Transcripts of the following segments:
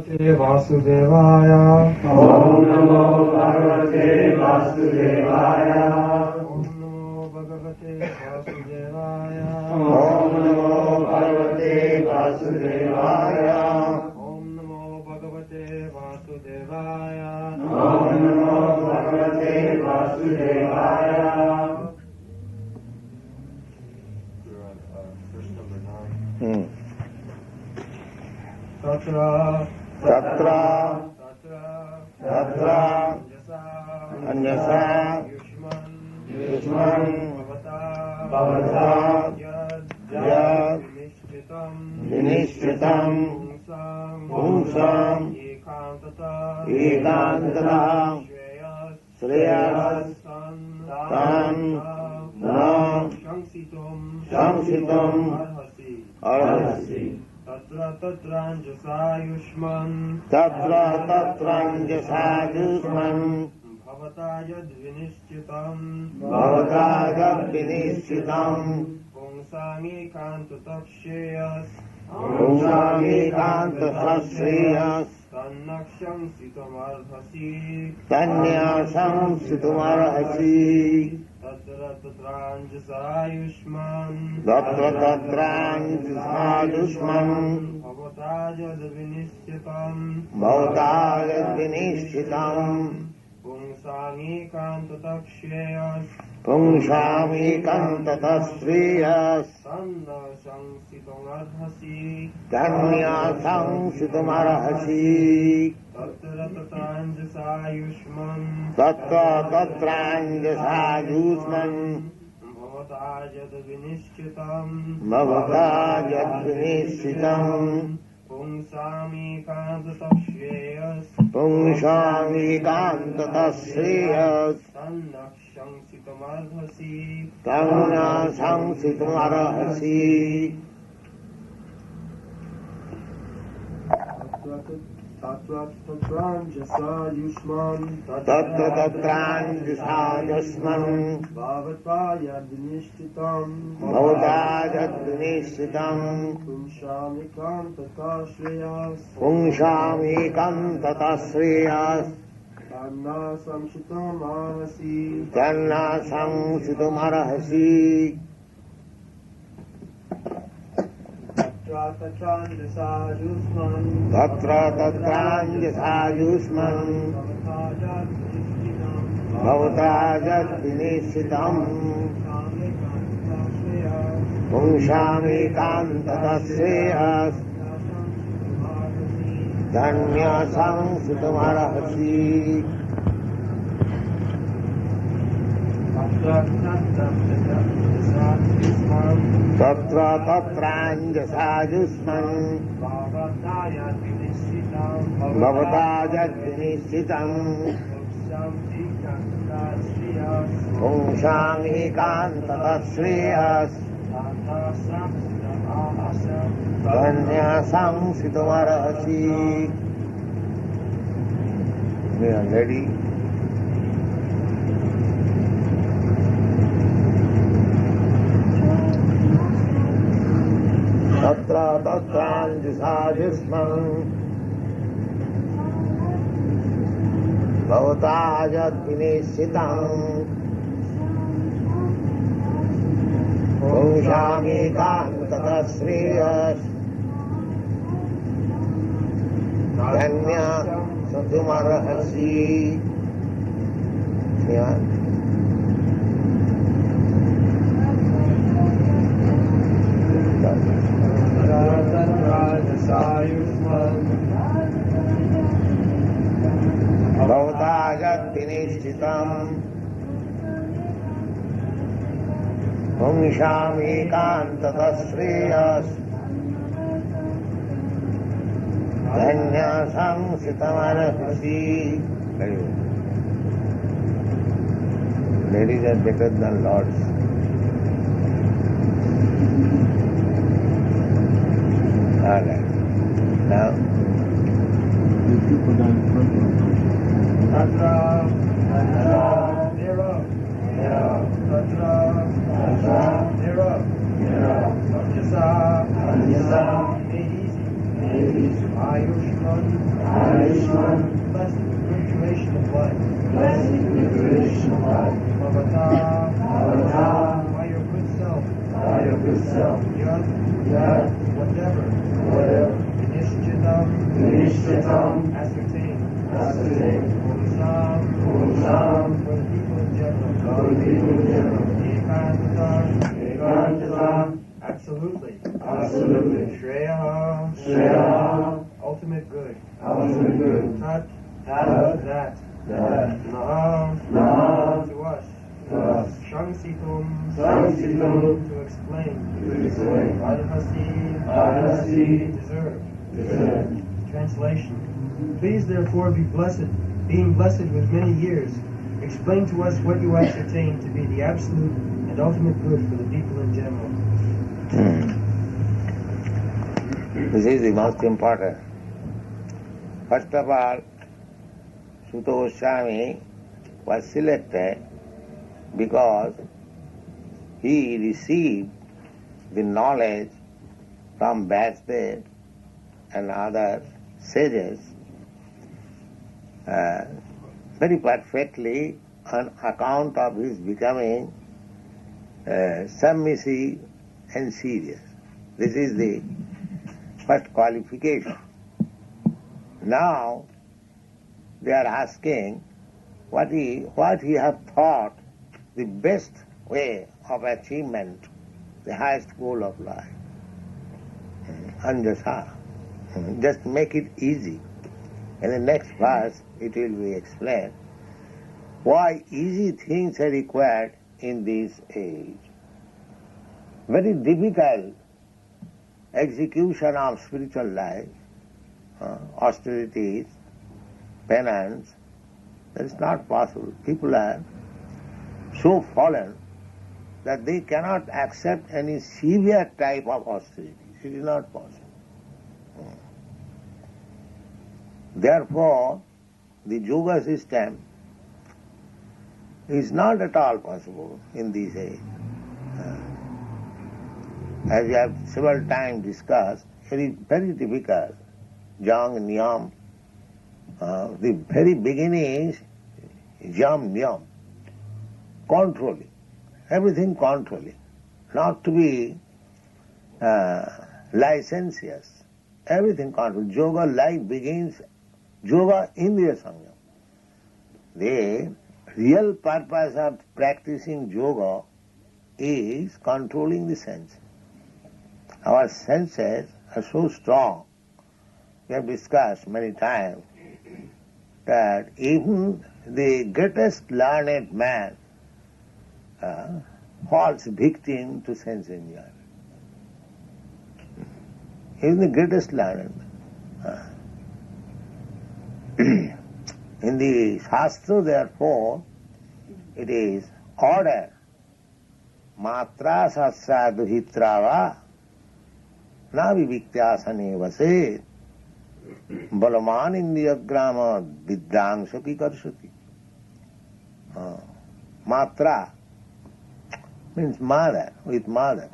वासुदेवाय ओम नमो भगवते वासुदेवाय ओम नमो भगवते वासुदेवाय ओम नमो भगवते वासुदेवाय ओम नमो भगवते वासुदेवाय ओम नमो भगवते वासुदेवाय Verse number 9. Tatra तत्र तत्र अन्यथा युष्मन् भवता यद् विनिश्चितं पुंसाम् एकान्ततः श्रेयस्तान् न संसितुम् अर्हसि तत्र तत्राञ्जसायुष्मन् भवता यद्विनिश्चितम् पुंसामेकान्ततः तन्यशंसितुमर्हसि तत्र तत्राञ्जसायुष्मन् भवता यद्विनिश्चितम् पुंसामेकान्ततः श्रेयस् तन्यशंसितुमर्हसि तत्र तत्राञ्जसायुष्मन् भवता यद्विनिश्चितम् पुंसामेकान्ततः श्रेयस् तन्यशंसितुमर्हसि तत्राञ्जसायुष्मन् भवता यद्विनिश्चितम् पुंसामेकान्ततः श्रेयस् तन्यशंसितुमर्हसि तत्र तत्राञ्जसायुष्मन् भवता यद्विनिश्चितम् पुंसामेकान्ततः श्रेयस् तन्यशंसितुमर्हसि तत्र तत्राञ्जसायुष्मन् भवता यद्विनिश्चितम् पुंसामेकान्ततः श्रेयस् तन्यशंसितुमर्हसि. We are ready. तत्र तत्राञ्जसायुष्मन् भवता यद्विनिश्चितम् पुंसामेकान्ततः श्रेयस् तन्यशंसितुमर्हसि. भवता यद्विनिश्चितम् पुंसामेकान्ततः Shreyas तन्यशंसितुमर्हसि. Ladies are better than lords. All right. Now. Ayushman Ayushman, blessed with good duration of life. Bābā, by your good self. Yad, whatever. Vinishchitam, ascertained. Om, for the people in general. Ekantata, absolutely. Shreya, ultimate good. Tat, that. Naha, to us. Shamsitum, to explain. Adhasi, deserve. Translation. Please therefore be blessed, being blessed with many years. Explain to us what you ascertain to be the absolute and ultimate good for the people in general. This is the most important. First of all, Sutta Goswami was selected because he received the knowledge from Vedic and other sages very perfectly on account of his becoming submissive and serious. This is the first qualification. Now they are asking what he have thought the best way of achievement, the highest goal of life. Anjasa. Just make it easy. In the next verse it will be explained why easy things are required in this age. Very difficult execution of spiritual life, austerities, penance, that is not possible. People are so fallen that they cannot accept any severe type of austerity. It is not possible. Therefore, the yoga system is not at all possible in this age. As we have several times discussed, it is very difficult. Jang, Niyam, the very beginning is Yam, Niyam, controlling, everything controlling, not to be licentious, everything controlling. Yoga life begins, yoga indriya samyam. The real purpose of practicing yoga is controlling the senses. Our senses are so strong. We have discussed many times that even the greatest learned man falls victim to sense enjoyment. Even the greatest learned man. In the Shastra, therefore, it is order. Matra sasya duhitrava na viviktyasane vaset balaman indiyagrama vidrangsapi karshati. Matra means mother, with mother.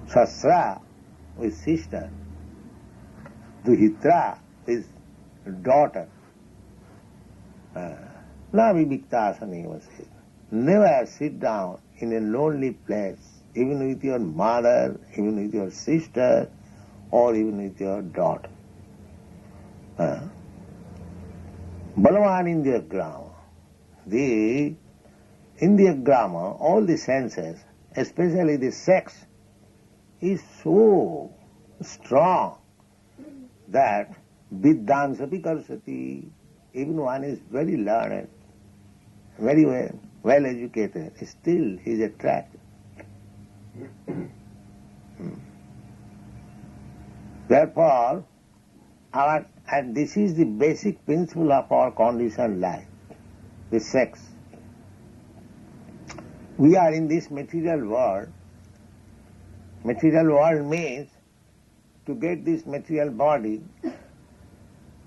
Sasra, with sister. Duhitra, with daughter. Na viviktyasane vaset. Never sit down in a lonely place, even with your mother, even with your sister, or even with your daughter. Balavan indiyagrama. The indiyagrama, all the senses, especially the sex, is so strong that viddansapi karsati, even one is very learned, very well educated, still he is attracted. Therefore, and this is the basic principle of our conditioned life, the sex. We are in this material world. Material world means to get this material body,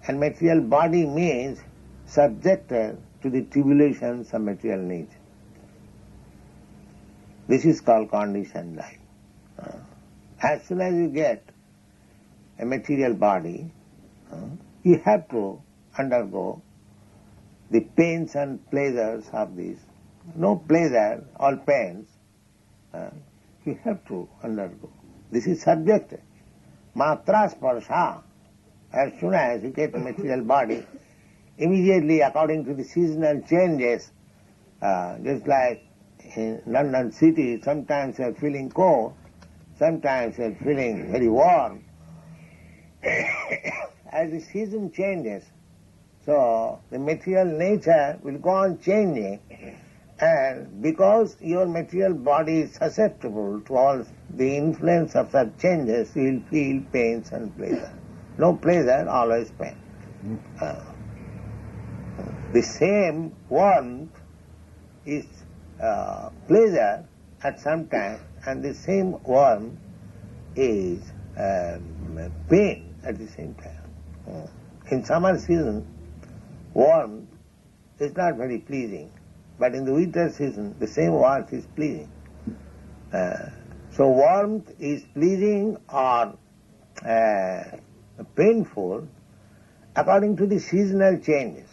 and material body means subjected to the tribulations of material nature. This is called conditioned life. As soon as you get a material body, You have to undergo the pains and pleasures of this. No pleasure, all pains. You have to undergo. This is subjective. Matra sparsha. As soon as you get a material body, immediately according to the seasonal changes, just like in London city, sometimes you are feeling cold, sometimes you are feeling very warm. As the season changes, so the material nature will go on changing, and because your material body is susceptible to all the influence of such changes, you will feel pains and pleasure. No pleasure, always pain. The same warmth is pleasure at some time, and the same warmth is pain at the same time. In summer season, warmth is not very pleasing, but in the winter season, the same warmth is pleasing. So warmth is pleasing or painful according to the seasonal changes.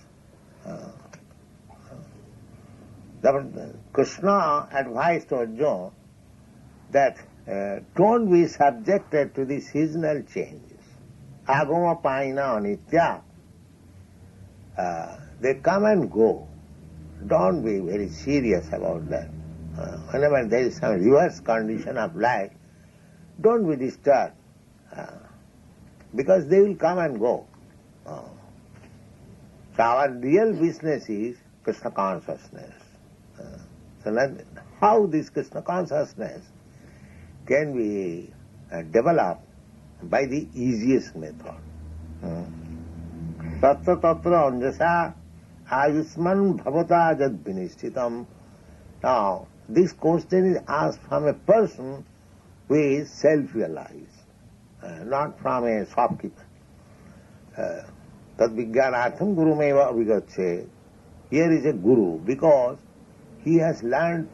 Krishna advised Arjuna that don't be subjected to the seasonal changes. Agama paina nitya. They come and go. Don't be very serious about that. Whenever there is some reverse condition of life, don't be disturbed, because they will come and go. So our real business is Krishna consciousness. So how this Krishna consciousness can be developed by the easiest method. Tatra tatra anjasa ayusman bhavata jad vinishchitam. Now, this question is asked from a person who is self-realized, not from a shopkeeper. Tad vijnanatham gurumeva avigatse. Here is a guru because he has learned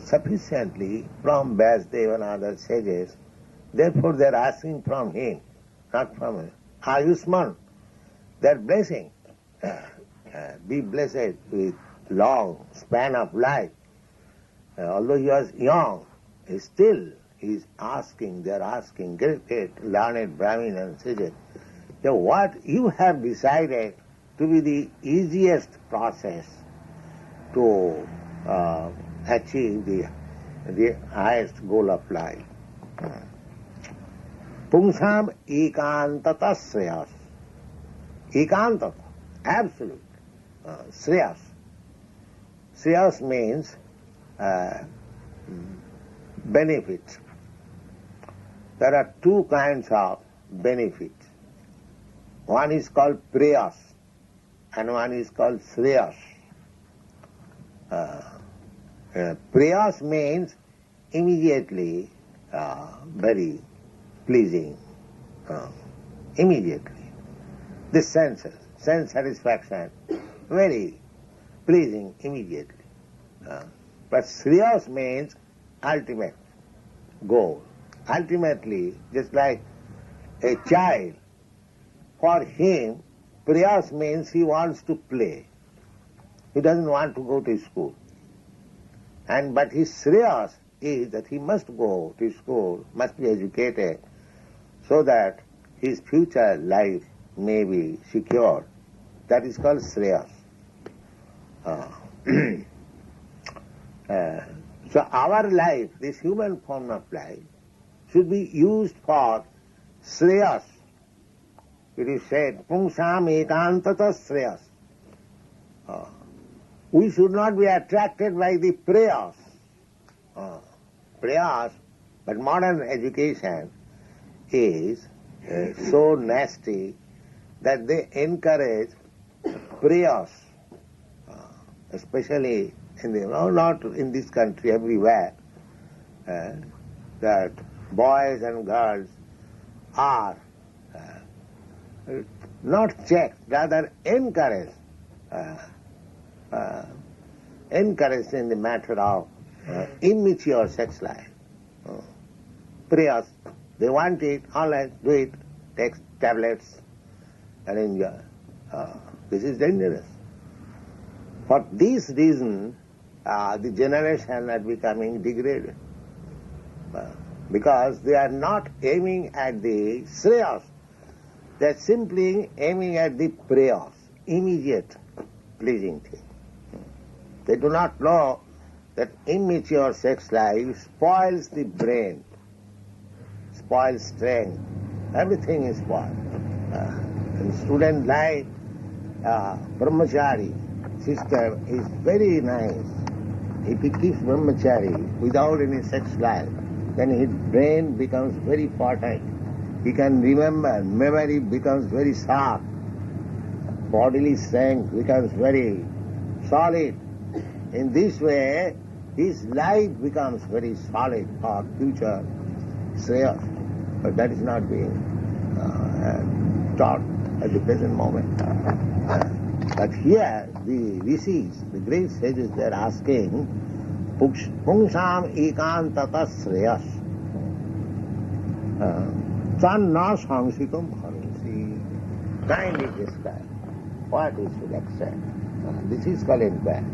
sufficiently from Vyasdeva and other sages. Therefore they are asking from him, not from him. Ayusman, they are blessing. Be blessed with long span of life. Although he was young, still he is asking, they are asking, great learned Brahmin and sages, so what you have decided to be the easiest process to achieve the highest goal of life. Pungsam ekantata shreyas. Ekantata, absolute. Shreyas. Shreyas means benefit. There are two kinds of benefit. One is called prayas and one is called shreyas. Prayas means immediately very pleasing. Immediately. The senses, sense satisfaction, very pleasing immediately. But shreyas means ultimate goal. Ultimately, just like a child, for him, prayas means he wants to play. He doesn't want to go to school. But his shreyas is that he must go to school, must be educated, so that his future life may be secured. That is called shreyas. So our life, this human form of life, should be used for shreyas. It is said, pungsam ekantata shreyas. We should not be attracted by the prayas. Prayas, but modern education is so nasty that they encourage prayas, especially in the, not in this country, everywhere, that boys and girls are not checked, rather encouraged in the matter of immature sex life. Prayas, they want it, all right, do it, take tablets, and enjoy. This is dangerous. For this reason, the generation are becoming degraded. Because they are not aiming at the shreyas, they are simply aiming at the prayas, immediate pleasing thing. They do not know that immature sex life spoils the brain, spoils strength, everything is spoiled. In student life, brahmachari system is very nice. If he keeps brahmachari without any sex life, then his brain becomes very fertile. He can remember, memory becomes very sharp, bodily strength becomes very solid. In this way, his life becomes very solid for future shreyas. But that is not being taught at the present moment. But here, the rishis, the great sages, they are asking, Pungsam ekantata shreyas channa samsitam bhavansi. Kindly describe what we should accept. This is called inquiry.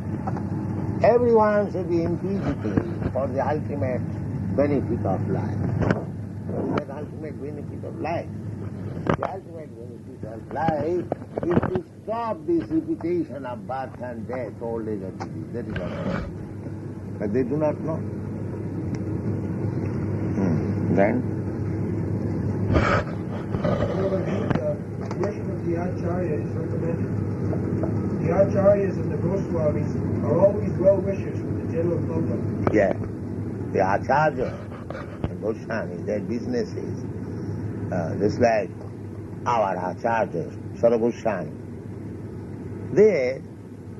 Everyone should be inquisitive for the ultimate benefit of life. The ultimate benefit of life. The ultimate benefit of life is to stop this repetition of birth and death, old age and disease. That is all. But they do not know. Then? The worship of the Acharya is recommended. The Acharyas and the Goswamis are always well-wishers with the general public. Yeah. The Acharya and Goswami, their business is just like our Acharyas, Sara Goswami. They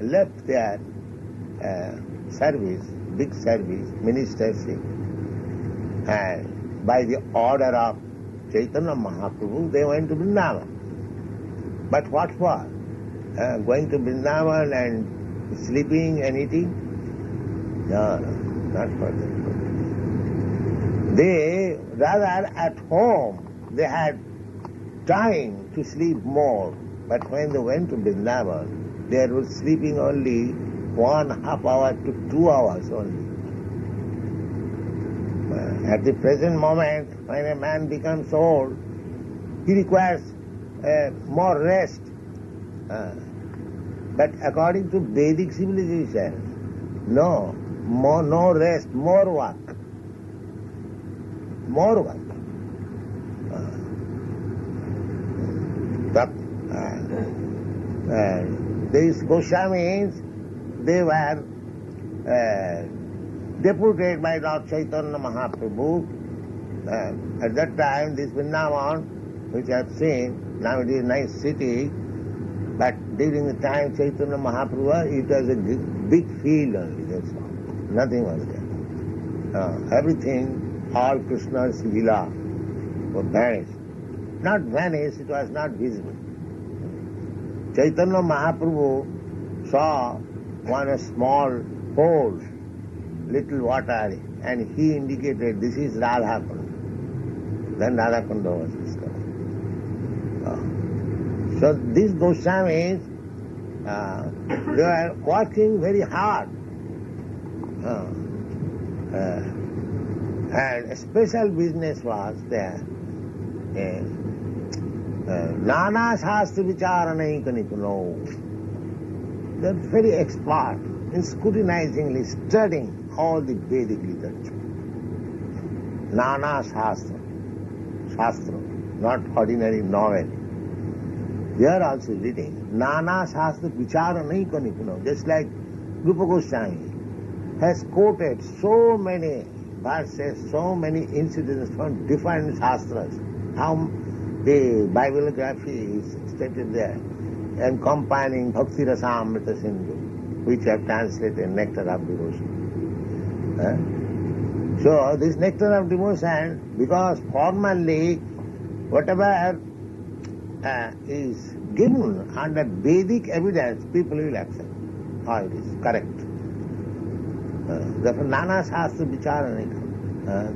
left their service, big service, ministership, and by the order of Chaitanya Mahaprabhu, they went to Vrindavan. But what for? Going to Vrindavan and sleeping and eating? No, not for that. They, rather at home, they had time to sleep more. But when they went to Vrindavan, they were sleeping only 1.5 hours to 2 hours only. At the present moment, when a man becomes old, he requires more rest. But according to Vedic civilization, no rest, more work. More work. These Goswamis, they were deputed by Lord Chaitanya Mahaprabhu. At that time, this Vrindavan, which I have seen, now it is a nice city, but during the time Chaitanya Mahaprabhu, it was a big field only, that's all. Nothing was there. Everything, all Krishna's Srila, was vanished. Not vanished, it was not visible. Chaitanya Mahaprabhu saw one small hole, little water, and he indicated this is Radha Kunda. Then Radha Kunda was discovered. So these Goswamis, they were working very hard. And a special business was there. Nana Shastra Vicharana Nikuno. They are very expert in scrutinizingly studying all the Vedic literature. Nana Shastra, not ordinary novel. They are also reading. Nana Shastra Vicharana Nikuno. Just like Rupa Goswami has quoted so many verses, so many incidents from different shastras. How the bibliography is stated there, and compiling Bhakti Rasamrita Sindhu, which have translated Nectar of Devotion. So this Nectar of Devotion, because formally whatever is given under Vedic evidence, people will accept. Oh, it is correct. Therefore, Nana Shastra Vicharana,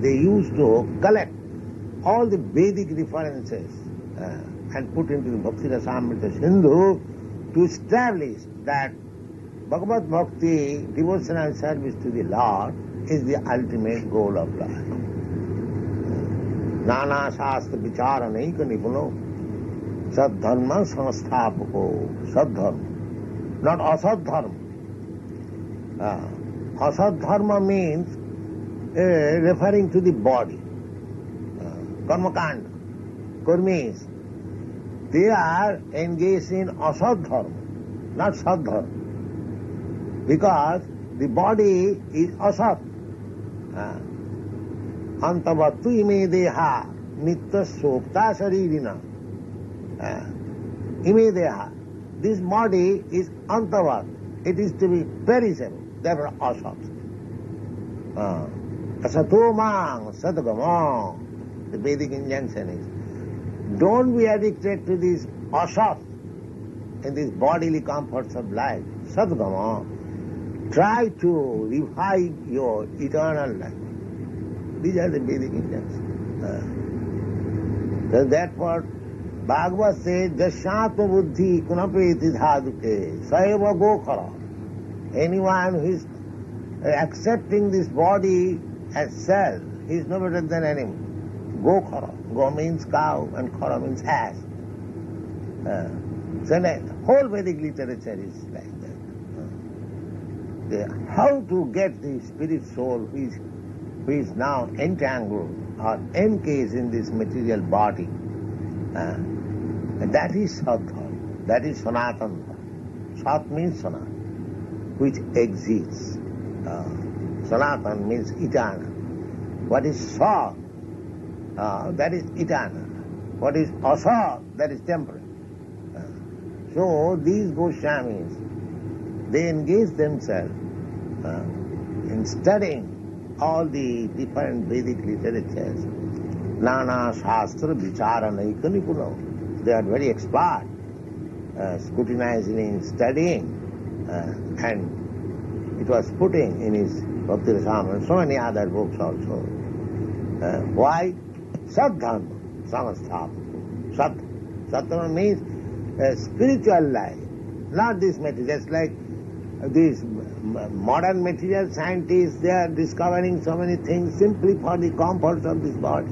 they used to collect all the Vedic references and put into the Bhakti Rasamrita Sindhu to establish that Bhagavad Bhakti, devotional service to the Lord, is the ultimate goal of life. Nana Shastra Vichara Naika Nipuno Sadharma Samasthapapo. Sadharma, not Asadharma. Asadharma means referring to the body. Karmakanda, Kurmis, they are engaged in asadharma, not sadharma. Because the body is asat. Antavattu ime deha nitya sokta sharirina. Ime deha. This body is antavat. It is to be perishable. Therefore asat. Asato mang sadgamang. The Vedic injunction is, don't be addicted to this asat and these bodily comforts of life. Sadgama. Try to revive your eternal life. These are the Vedic injunctions. So therefore, Bhagavad says, Jashatma buddhi kunapeti dhaduke saeva gokhara. Anyone who is accepting this body as self, he is no better than animal. Gokhara. Go means cow and khara means ass. So the whole Vedic literature is like that. How to get the spirit soul who is now entangled or encased in this material body. And that is Sadhana, that is Sanatana. Sat means Sanatana, which exists. Sanatana means eternal. What is Sat? That is eternal. What is Asat? That is temporary. So these Goswamis, they engage themselves in studying all the different Vedic literatures. Nana Shastra Vichara Naika Nipuna. They are very expert, scrutinizing, studying, and it was putting in his Bhakti Rasamrita and so many other books also. Why? Sadharma, Samasthapapo. Sadharma means spiritual life, not this material. Just like these modern material scientists, they are discovering so many things simply for the comforts of this body,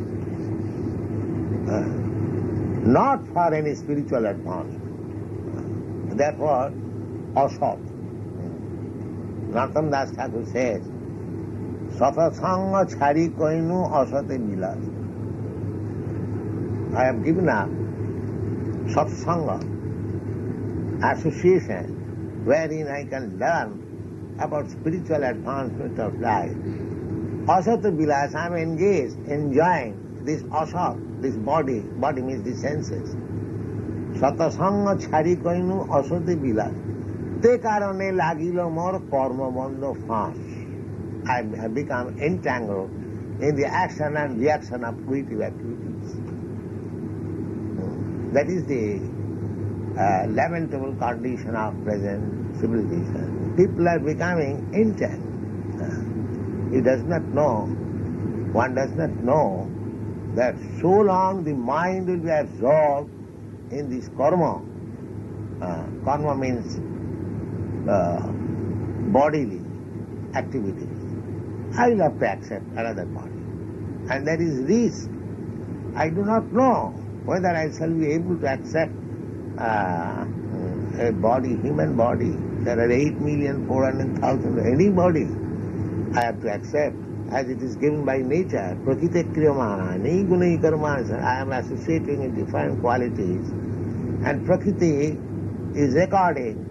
not for any spiritual advancement. Therefore, asat. Narottam Das Thakur says, Satasanga chari koinu asate milas. I have given up satsanga, association, wherein I can learn about spiritual advancement of life. Asata vilas, I am engaged, enjoying this asat, this body. Body means the senses. Satasanga chari koinu asate vilas. Te karane lagilo mor karma bando fas. I have become entangled in the action and reaction of creative activities. That is the lamentable condition of present civilization. People are becoming entangled. He does not know, one does not know that so long the mind will be absorbed in this karma. Karma means bodily activities. I will have to accept another body. And there is risk. I do not know whether I shall be able to accept a body, human body. There are 8,400,000, any body I have to accept as it is given by nature. Prakriti kriyamana, gunai karmana. I am associating in different qualities, and Prakriti is recording,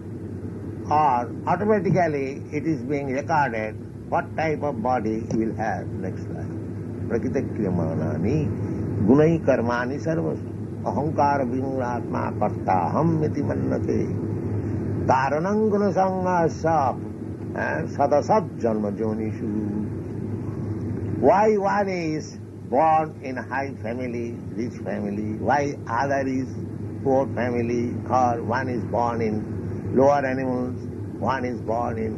or automatically it is being recorded what type of body he will have next life. Prakriti kriyamana, gunai karmani sarvasva. Ahankara vinguratma karta ham iti mannate. Karanam guna sangasap sadasat janma jonishu. Why one is born in high family, rich family, why other is poor family, or one is born in lower animals, one is born in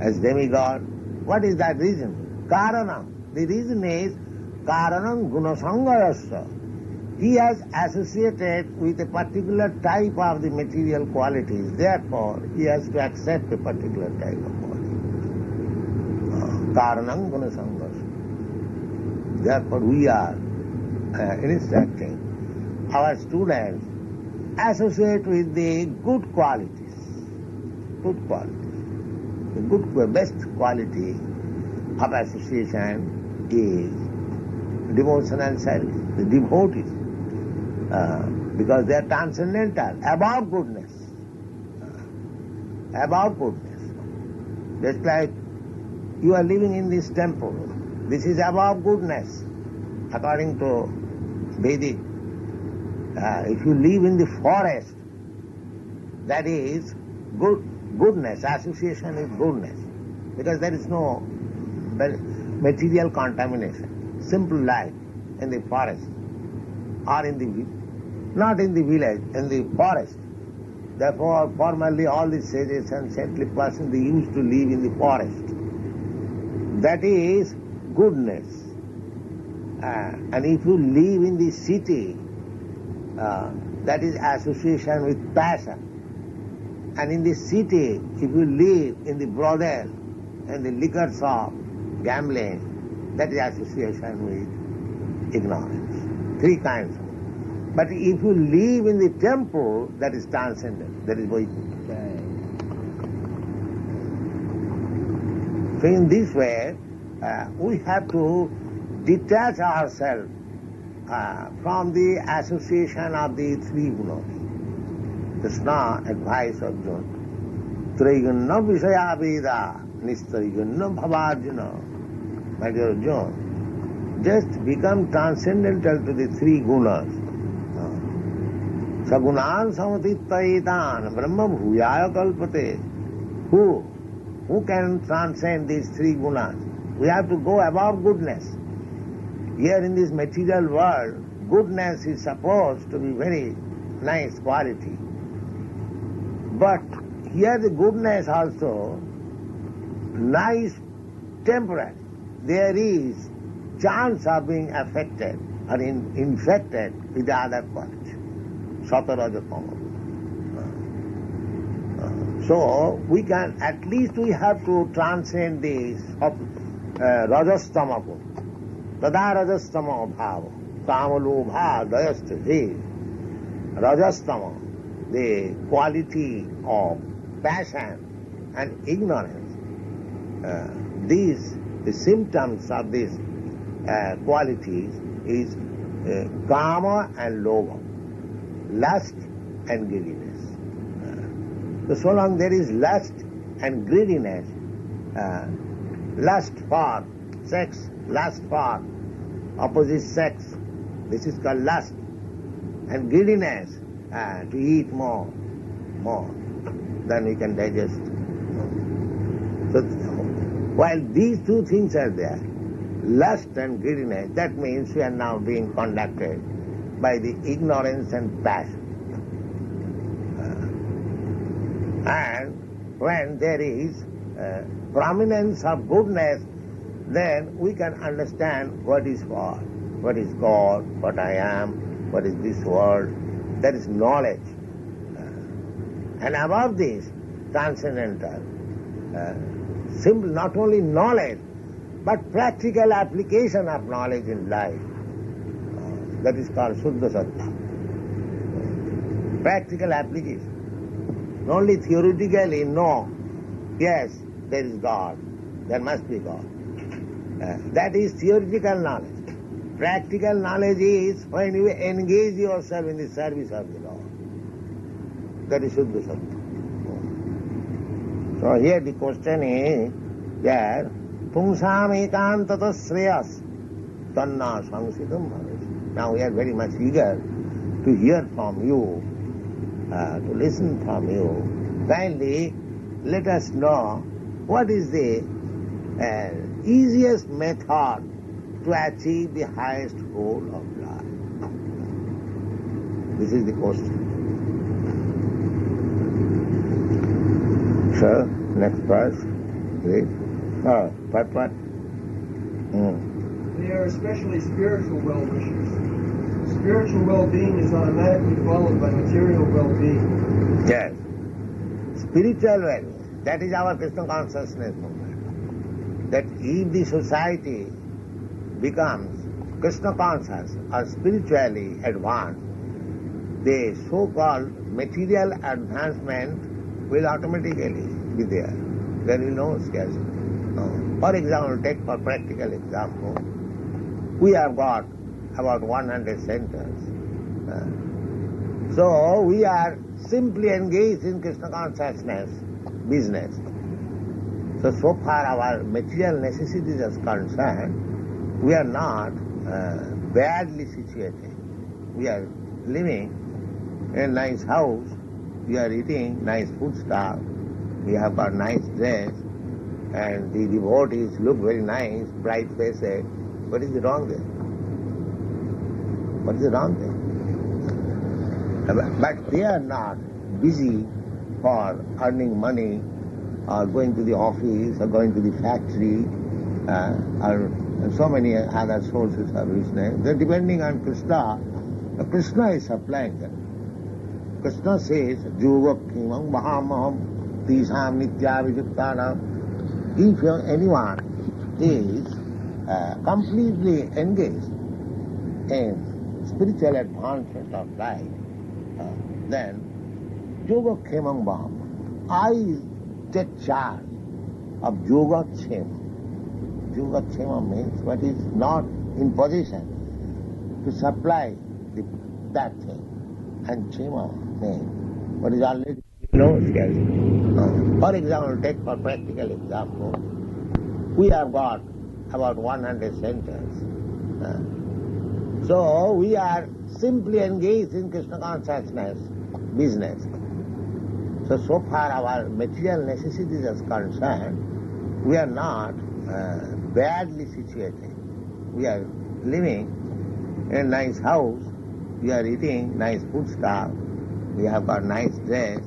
as demigod. What is that reason? Karanam. The reason is Karanam guna sangasya. he has associated with a particular type of the material qualities. Therefore, he has to accept a particular type of quality. Karanam guna samvasa. Therefore, we are instructing our students associate with the good qualities. Good qualities. The best quality of association is devotional service, the devotees, because they are transcendental, above goodness. Above goodness. Just like you are living in this temple, this is above goodness, according to Vedic. If you live in the forest, that is goodness, association is goodness, because there is no material contamination, simple life in the forest, or not in the village, in the forest. Therefore, formerly all the sages and saintly persons, they used to live in the forest. That is goodness. And if you live in the city, that is association with passion. And in the city, if you live in the brothel, in the liquor shop, gambling, that is association with ignorance. Three kinds. But if you live in the temple, that is transcendent, that is Vaikuntha. So in this way, we have to detach ourselves from the association of the three gunas. Krishna advised Arjuna, Traiganna Vishaya Veda, Nistariganna Bhavarjuna. My dear Arjuna, just become transcendental to the three gunas. Sagunan samatittaitan brahma bhuyaya kalpate. Who can transcend these three gunas? We have to go above goodness. Here in this material world, goodness is supposed to be very nice quality. But here the goodness also, nice, temporary. There is chance of being affected or infected with the other quality. Sataraja-tama. So we can, at least we have to transcend this rajastama guna. Tada rajastama bhava, kamalobha dayasthe. Rajastama, the quality of passion and ignorance. The symptoms of these qualities is kama and lobha, lust and greediness. So long there is lust and greediness, lust for sex, lust for opposite sex, this is called lust, and greediness to eat more, then we can digest. So while these two things are there, lust and greediness, that means we are now being conducted by the ignorance and passion. And when there is prominence of goodness, then we can understand what is what is God, what I am, what is this world. That is knowledge. And above this, transcendental, simple, not only knowledge, but practical application of knowledge in life. That is called Shuddha Sattva. Practical application. Only theoretically, no, yes, there is God, there must be God. That is theoretical knowledge. Practical knowledge is when you engage yourself in the service of the Lord. That is Shuddha Sattva. So here the question is that Pumsam ekantata shreyas tanna samsitam bhavesh. Now we are very much eager to hear from you, to listen from you. Kindly let us know what is the easiest method to achieve the highest goal of life. This is the question. So, next verse, please. What? They are especially spiritual well-wishers. spiritual well-being is automatically followed by material well-being. Yes. Spiritual well-being, that is our Krishna consciousness movement. That if the society becomes Krishna conscious or spiritually advanced, the so-called material advancement will automatically be there. There will be no scarcity. No. For example, take for practical example, we have got about 100 centers. So we are simply engaged in Krishna consciousness business. So far our material necessities is concerned, we are not badly situated. We are living in a nice house, we are eating nice food stuff, we have got nice dress, and the devotees look very nice, bright faced. What is wrong there? What is wrong there? But they are not busy for earning money or going to the office or going to the factory or so many other sources of business. They are depending on Krishna. Krishna is supplying them. Krishna says, Yogakimam mahamaham tisham nityavichittanam. If anyone is completely engaged in spiritual advancement of life, then Yogakimam mahamaham. I take charge of Yogakshema. Yogakshema means what is not in position to supply that thing. And Chema means what is already scarcity. For example, take for practical example, we have got about 100 centers. So we are simply engaged in Krishna consciousness business. So far our material necessities is concerned, we are not badly situated. We are living in a nice house, we are eating nice food stuff, we have got nice dress,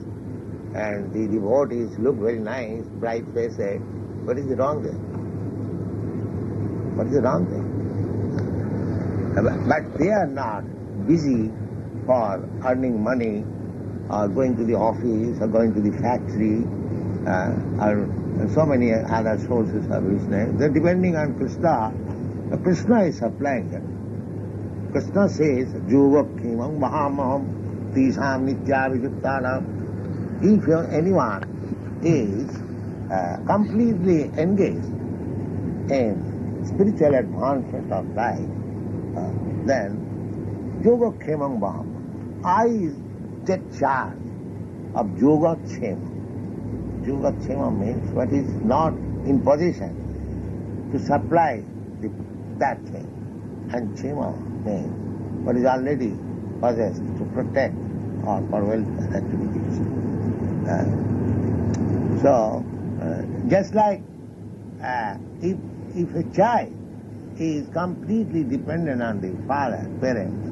and the devotees look very nice, bright faced. What is wrong there? What is wrong there? But they are not busy for earning money or going to the office or going to the factory or so many other sources of business. They are depending on Krishna. Krishna is supplying them. Krishna says, Yogakimam mahamaham tisham nityavichittanam. If anyone is completely engaged in spiritual advancement of life, then Yogakshemam mahamaham. I take charge of Yogakshema. Yogakshema means what is not in position to supply that thing. And Chema means what is already possessed to protect or for welfare activities. Just like if a child is completely dependent on the father, parents,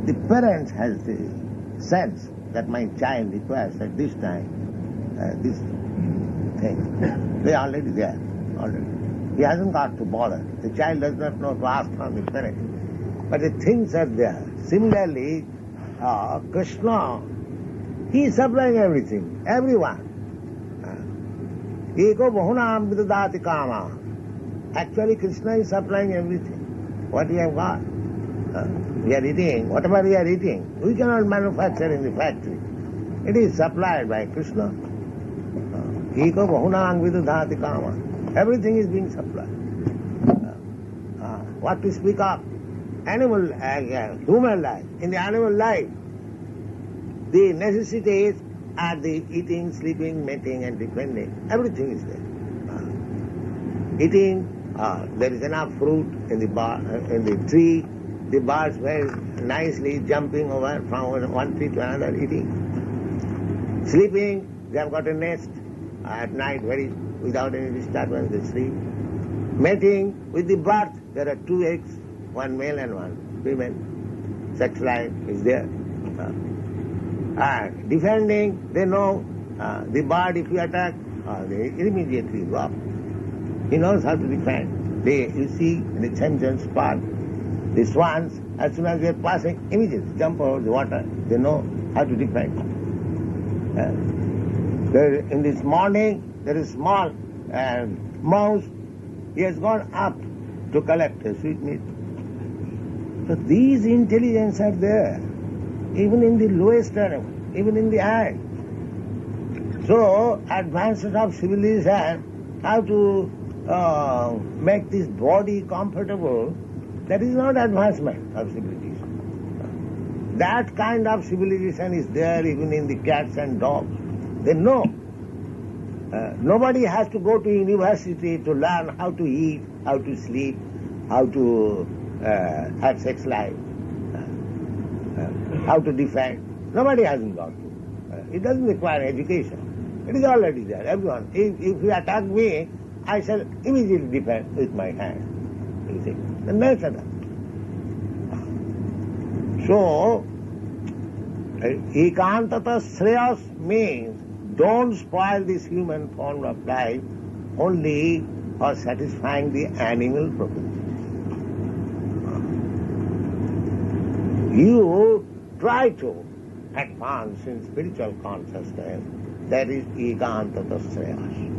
the parents has the sense that my child requires at this time this thing. They are already there, already. He hasn't got to bother. The child does not know to ask from the parents. But the things are there. Similarly, Krishna, he is supplying everything, everyone. Eko bahunam vidadati kama. Actually, Krishna is supplying everything. What we have got. We are eating, whatever we are eating, we cannot manufacture in the factory. It is supplied by Krishna. Eko bahunam vidadati kama. Everything is being supplied. What to speak of? Animal, human life. In the animal life, the necessities are the eating, sleeping, mating and defending. Everything is there. Eating, there is enough fruit in the tree. The birds were nicely jumping over from one tree to another, eating. Sleeping, they have got a nest at night, without any disturbance, they sleep. Mating, with the birth, there are 2 eggs, one male and one female. Sex life is there. And defending, they know the bird, if you attack, they immediately go up. He knows how to defend. You see in the Chanjan spot, the swans, as soon as they are passing, immediately jump over the water. They know how to defend. In this morning, there is small mouse. He has gone up to collect a sweetmeat. So these intelligence are there, even in the lowest animal, even in the ant. So advances of civilization, how to make this body comfortable, that is not advancement of civilization. That kind of civilization is there even in the cats and dogs. They know. Nobody has to go to university to learn how to eat, how to sleep, how to have sex life, how to defend. Nobody hasn't got to. It doesn't require education. It is already there, everyone. If you attack me, I shall immediately defend with my hand. You see, the nature of that. So, ekantata shreyas means don't spoil this human form of life only for satisfying the animal propensities. You try to advance in spiritual consciousness, that is ekantata shreyas.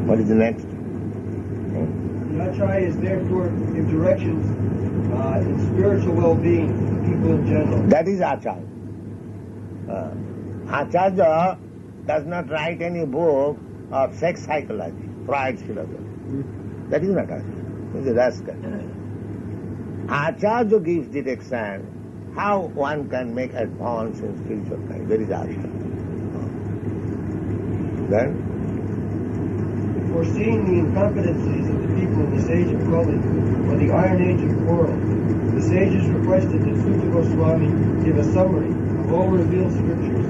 What is the next? Janāḥ is therefore give directions in spiritual well-being for people in general. That is Acharya. Acharya does not write any book of sex psychology, Freud's philosophy. That is not Acharya. He is a rascal. Acharya gives direction how one can make advance in spiritual life. That is Acharya. Then? Foreseeing the incompetencies of the people in this age of Kali, or the Iron Age of quarrel, the sages requested that Sutta Goswami give a summary of all revealed scriptures,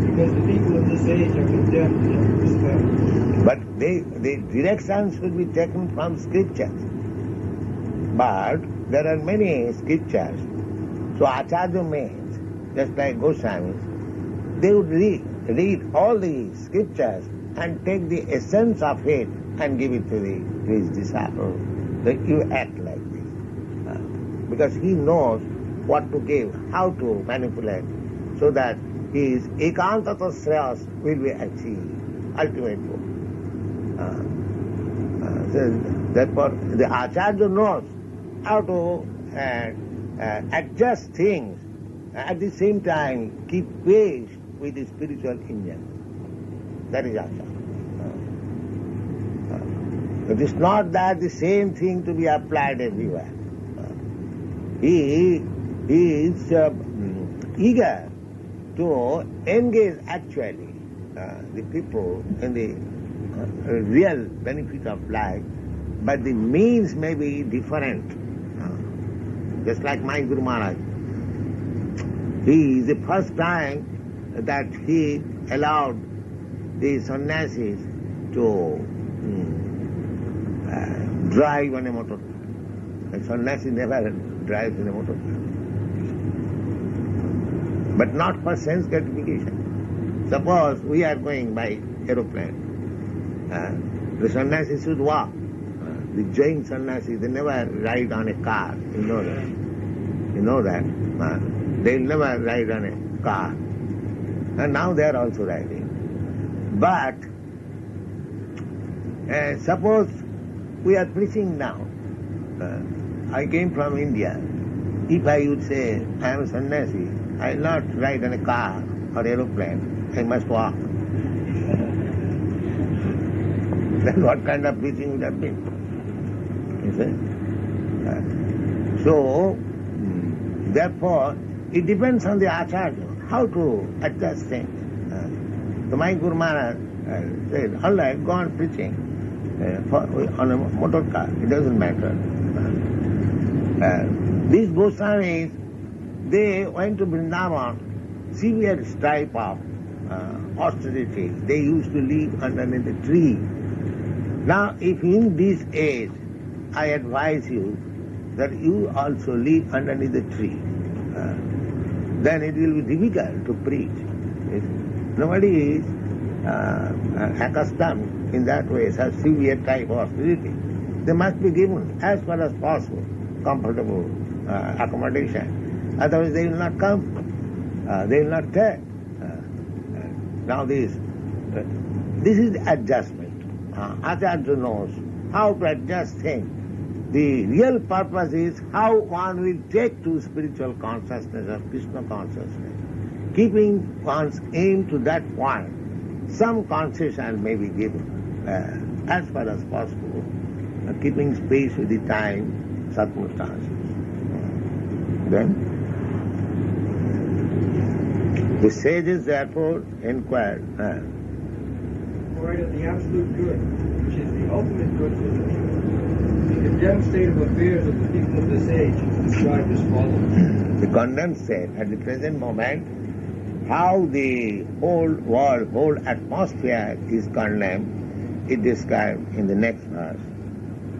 because the people of this age are condemned in every respect. But the directions should be taken from scriptures. But there are many scriptures. So Acharya means, just like Goswamis, they would read all the scriptures and take the essence of it and give it to his disciple. That you act like this. Because he knows what to give, how to manipulate, so that his ekantata shreyas will be achieved, ultimate goal. Therefore, the Acharya knows how to adjust things, at the same time keep pace with the spiritual engine. That is Acharya. It is not that the same thing to be applied everywhere. He is eager to engage actually the people in the real benefit of life, but the means may be different. Just like my Guru Maharaj. He is the first time that he allowed the sannyasis to drive on a motor car. A sannyasi never drives in a motor car. But not for sense gratification. Suppose we are going by aeroplane. The sannyasi should walk. The Jain sannyasis, they never ride on a car. You know that. You know that. They will never ride on a car. And now they are also riding. But suppose we are preaching now. I came from India. If I would say, I am a sannyasi, I will not ride on a car or aeroplane, I must walk. Then what kind of preaching would have been? You see? So, therefore, it depends on the Acharya, how to adjust things. So my Guru Maharaj said, all right, go on preaching on a motor car, it doesn't matter. These Goswamis, they went to Vrindavan, severe type of austerity. They used to live underneath a tree. Now, if in this age, I advise you that you also live underneath the tree, then it will be difficult to preach. Nobody is accustomed in that way, such severe type of austerity. They must be given as far as possible, comfortable accommodation. Otherwise they will not come. They will not take. Now this is adjustment. Acharya knows how to adjust things. The real purpose is how one will take to spiritual consciousness or Krishna consciousness. Keeping one's aim to that point, some concession may be given as far as possible, keeping space with the time, circumstances. Then the sages therefore inquired. For the absolute good, which is the ultimate good for the people. The condemned state of affairs of the people of this age is described as follows. The condemned state at the present moment, how the whole world, whole atmosphere is condemned, is described in the next verse.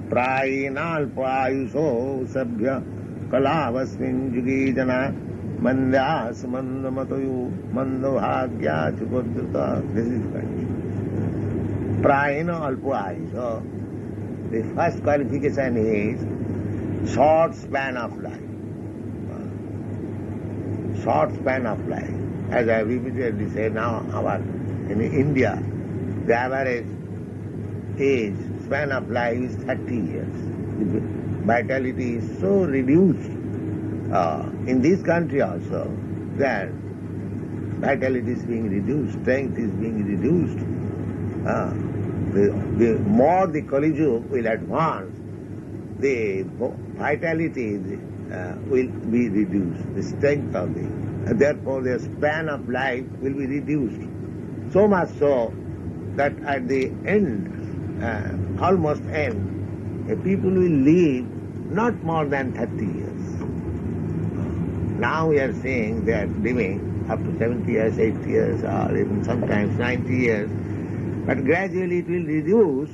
Prāyeṇālpāyuṣaḥ kalāv Asmin yuge janāḥ Mandāḥ Sumanda-matayo This is correct. Prāyeṇālpāyuṣaḥ. The first qualification is short span of life. Short span of life. As I repeatedly say now, in India, the average age span of life is 30 years. The vitality is so reduced. In this country also, that vitality is being reduced, strength is being reduced. The more the Kali-yuga will advance, the vitality will be reduced, the strength of the... Therefore, the span of life will be reduced. So much so that at the end, almost end, people will live not more than 30 years. Now we are saying they are living up to 70 years, 80 years, or even sometimes 90 years. But gradually it will reduce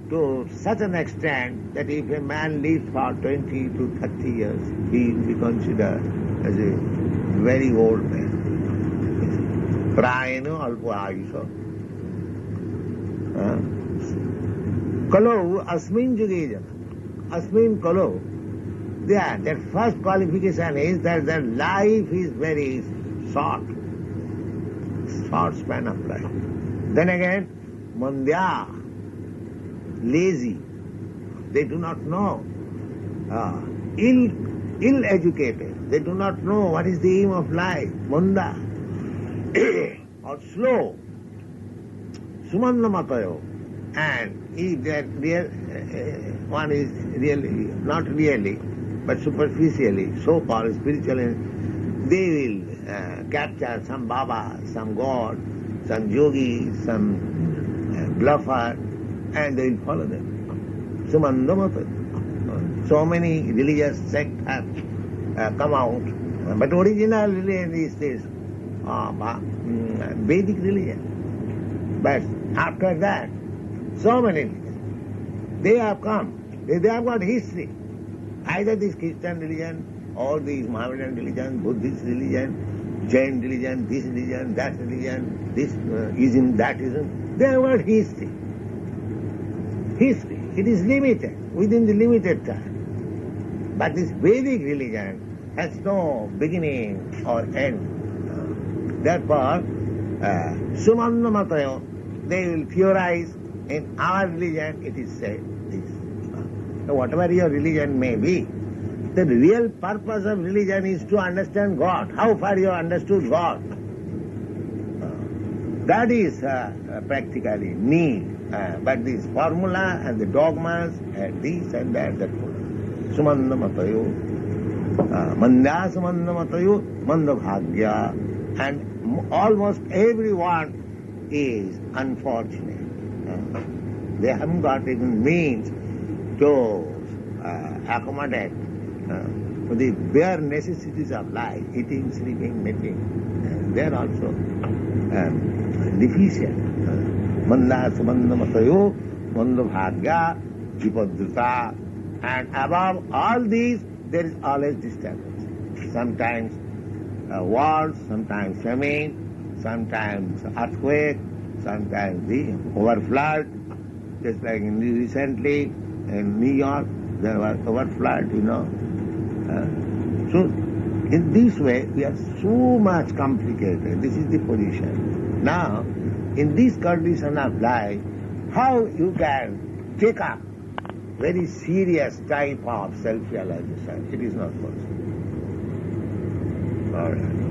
to such an extent that if a man lives for 20 to 30 years, he will be considered as a very old man. Prāyeṇālpāyuṣaḥ. Kalāv Asmin yuge janāḥ. Asmin kalāv. There, that first qualification is that their life is very short span of life. Then again, Mandāḥ, lazy, they do not know. Ill-educated, they do not know what is the aim of life. Mandāḥ, or slow, Sumanda-matayo. And if that one is really, not really, but superficially, so-called spiritually, they will capture some bābā, some god, some yogī, some bluffer, and they will follow them. Sumanda-matayo. So many religious sects have come out, but original religion is this Vedic religion. But after that, so many religions, they have come. They have got history. Either this Christian religion or this Muhammadan religion, Buddhist religion, Jain religion, this religion, that religion, this ism, that ism. They have got history. History. It is limited, within the limited time. But this Vedic religion has no beginning or end. Therefore, Sumanda-matayo, they will theorize. In our religion, it is said this. So whatever your religion may be, the real purpose of religion is to understand God. How far you understood God. That is practically need. But this formula and the dogmas and this and that follow. Sumanda-matayo, Mandāḥ Sumanda-matayo, Mandāḥ. And almost everyone is unfortunate. They haven't got even means to accommodate the bare necessities of life, eating, sleeping, mating. They are also deficient. Mandāḥ Sumanda-matayo, Mandāḥ, Vipadruta. And above all these, there is always disturbance. Sometimes wars, sometimes famine, sometimes earthquake, sometimes the overflood. Just like recently, In New York, there was overflood, So in this way, we are so much complicated. This is the position. Now, in this condition of life, how you can take up very serious type of self-realization? It is not possible. All right.